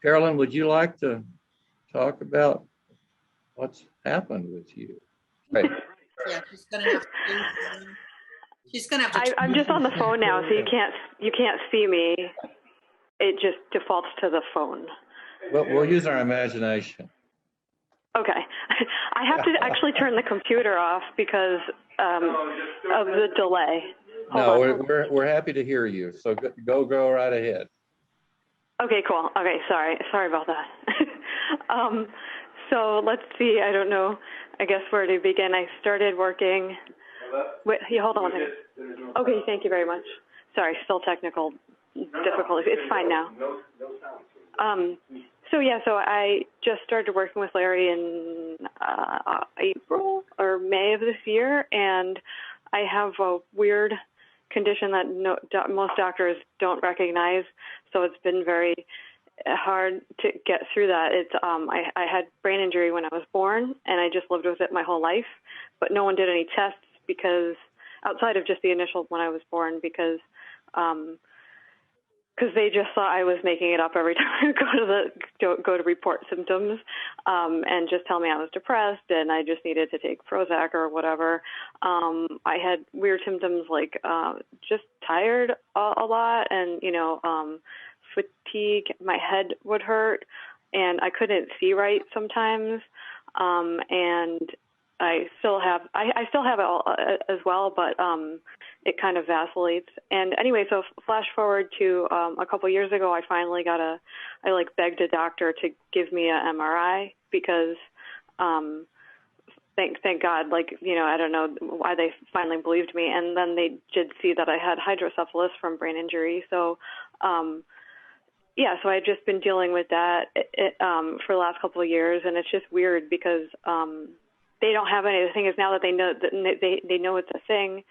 Carolyn, would you like to talk about what's happened with you? Right. Yeah, she's gonna have to. She's gonna have to. I'm just on the phone now, so you can't see me. It just defaults to the phone. We'll use our imagination. Okay. I have to actually turn the computer off because of the delay. No, we're happy to hear you. So go right ahead. Okay, cool. Okay, sorry about that. So let's see. I don't know. I guess where to begin. I started working. Wait, hold on a second. Okay, thank you very much. Sorry, still technical difficulties. It's fine now. So I just started working with Larry in April or May of this year, and I have a weird condition that most doctors don't recognize. So it's been very hard to get through that. It's I had brain injury when I was born, and I just lived with it my whole life. But no one did any tests because outside of just the initial when I was born, because they just thought I was making it up every time I go to report symptoms, and just tell me I was depressed and I just needed to take Prozac or whatever. I had weird symptoms like just tired a lot, and fatigue. My head would hurt, and I couldn't see right sometimes. And I still have it all as well, but it kind of vacillates. And anyway, so flash forward to a couple years ago, I finally I begged a doctor to give me an MRI because thank God, I don't know why they finally believed me. And then they did see that I had hydrocephalus from brain injury. So so I've just been dealing with that for the last couple of years, and it's just weird because they don't have any. The thing is now that they know they know it's a thing,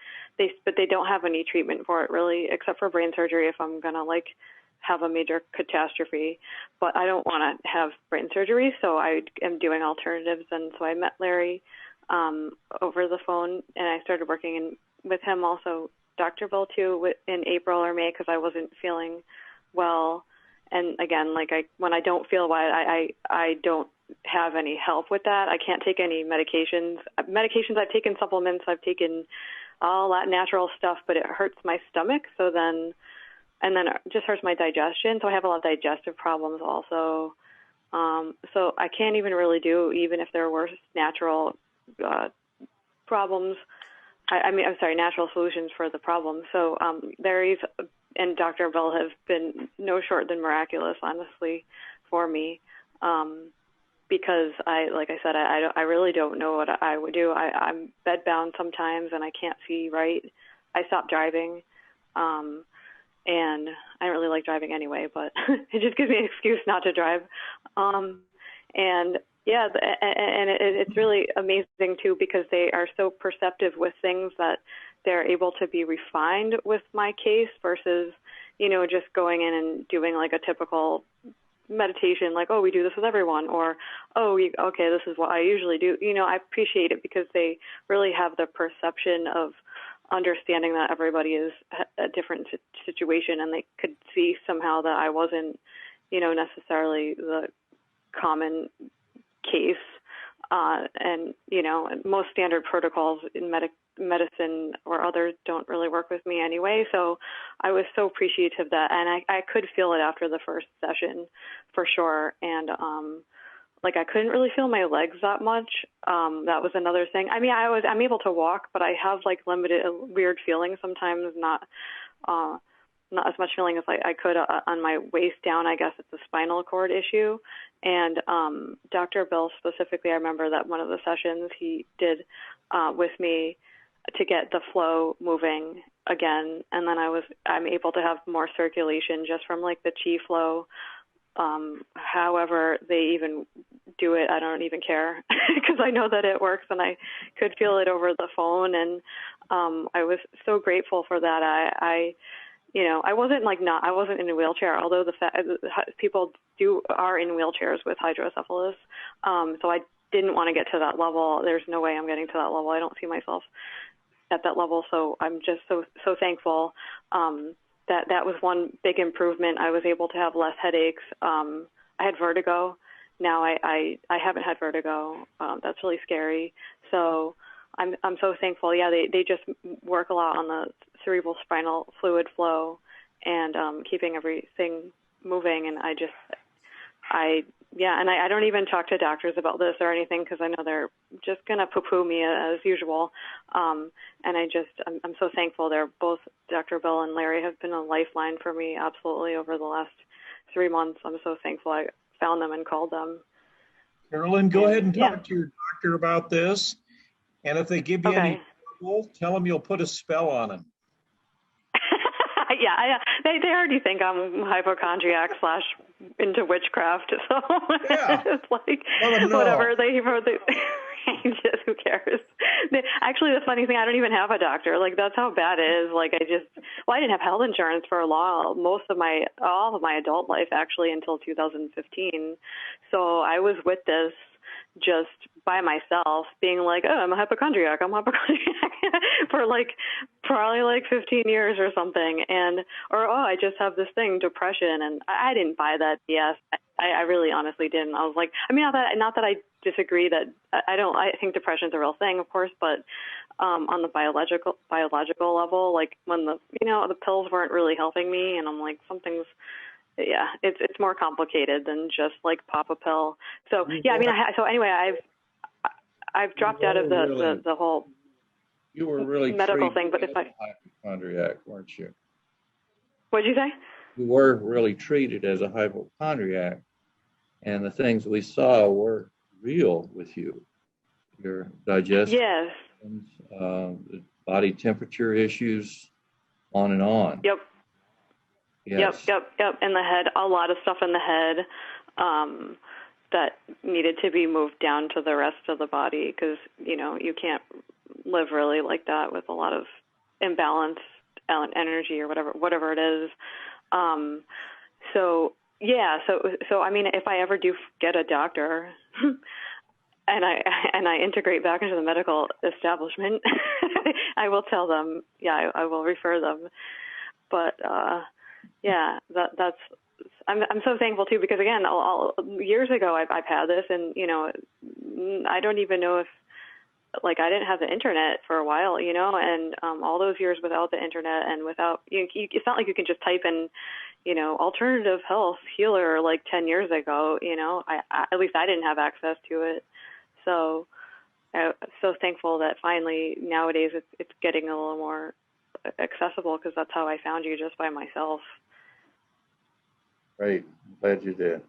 but they don't have any treatment for it really, except for brain surgery if I'm gonna have a major catastrophe. But I don't want to have brain surgery, so I am doing alternatives. And so I met Larry over the phone, and I started working with him also, Dr. Bill too, in April or May because I wasn't feeling well. And again, when I don't feel well, I don't have any help with that. I can't take any medications. I've taken supplements. I've taken all that natural stuff, but it hurts my stomach. And then it just hurts my digestion. So I have a lot of digestive problems also. So I can't even really do, even if there were natural problems. Natural solutions for the problem. So Larry's and Dr. Bell have been no short than miraculous, honestly, for me, because I really don't know what I would do. I'm bedbound sometimes, and I can't see right. I stopped driving, and I don't really like driving anyway, but it just gives me an excuse not to drive. It's really amazing too because they are so perceptive with things that they're able to be refined with my case versus, just going in and doing a typical meditation, we do this with everyone, or, okay, this is what I usually do. I appreciate it because they really have the perception of understanding that everybody is a different situation, and they could see somehow that I wasn't, necessarily the common case. And most standard protocols in medicine or others don't really work with me anyway. So I was so appreciative of that. And I could feel it after the first session for sure. And I couldn't really feel my legs that much. That was another thing. I'm able to walk, but I have limited weird feelings sometimes, not as much feeling as I could on my waist down. I guess it's a spinal cord issue. And Dr. Bill specifically, I remember that one of the sessions he did with me to get the flow moving again. And then I'm able to have more circulation just from the chi flow. However they even do it, I don't even care because I know that it works, and I could feel it over the phone. And I was so grateful for that. I wasn't in a wheelchair, although people are in wheelchairs with hydrocephalus. So I didn't want to get to that level. There's no way I'm getting to that level. I don't see myself at that level. So I'm just so thankful that was one big improvement. I was able to have less headaches. I had vertigo. Now I haven't had vertigo. That's really scary. So I'm so thankful. Yeah, they just work a lot on the cerebral spinal fluid flow and keeping everything moving. And I don't even talk to doctors about this or anything because I know they're just gonna poo-poo me as usual. And I'm so thankful. They're both, Dr. Bill and Larry, have been a lifeline for me absolutely over the last 3 months. I'm so thankful I found them and called them. Carolyn, go ahead and talk to your doctor about this. And if they give you any trouble, tell them you'll put a spell on them. Yeah, they already think I'm hypochondriac / into witchcraft. So Yeah. it's like whatever they just, who cares? Actually, the funny thing, I don't even have a doctor. Like, that's how bad it is. Like, I didn't have health insurance for a long, all of my adult life, actually, until 2015. So I was with this just by myself, being like, oh, I'm a hypochondriac for probably 15 years or something. Or I just have this thing, depression. And I didn't buy that BS. I really honestly didn't. I was like, I mean, not that I disagree that I think depression's a real thing, of course, but on the biological level, like when the pills weren't really helping me, and I'm like, it's more complicated than just like pop a pill. So yeah, I mean, so anyway, I've dropped out of the whole you were really medical thing. But as a hypochondriac, weren't you? What'd you say? You were really treated as a hypochondriac, and the things we saw were real with you. Your digestion, yes, the body temperature issues, on and on. Yep. Yes. Yep. In the head, a lot of stuff in the head that needed to be moved down to the rest of the body because, you can't live really like that with a lot of imbalanced energy or whatever it is. So I mean, if I ever do get a doctor and I integrate back into the medical establishment, I will tell them, I will refer them. But yeah, that's. I'm so thankful too because again, years ago I've had this, and I don't even know if I didn't have the internet for a while, and all those years without the internet and without it's not like you can just type in, alternative health healer 10 years ago. At least I didn't have access to it, so I'm so thankful that finally nowadays it's getting a little more accessible because that's how I found you, just by myself. Great. I'm glad you did.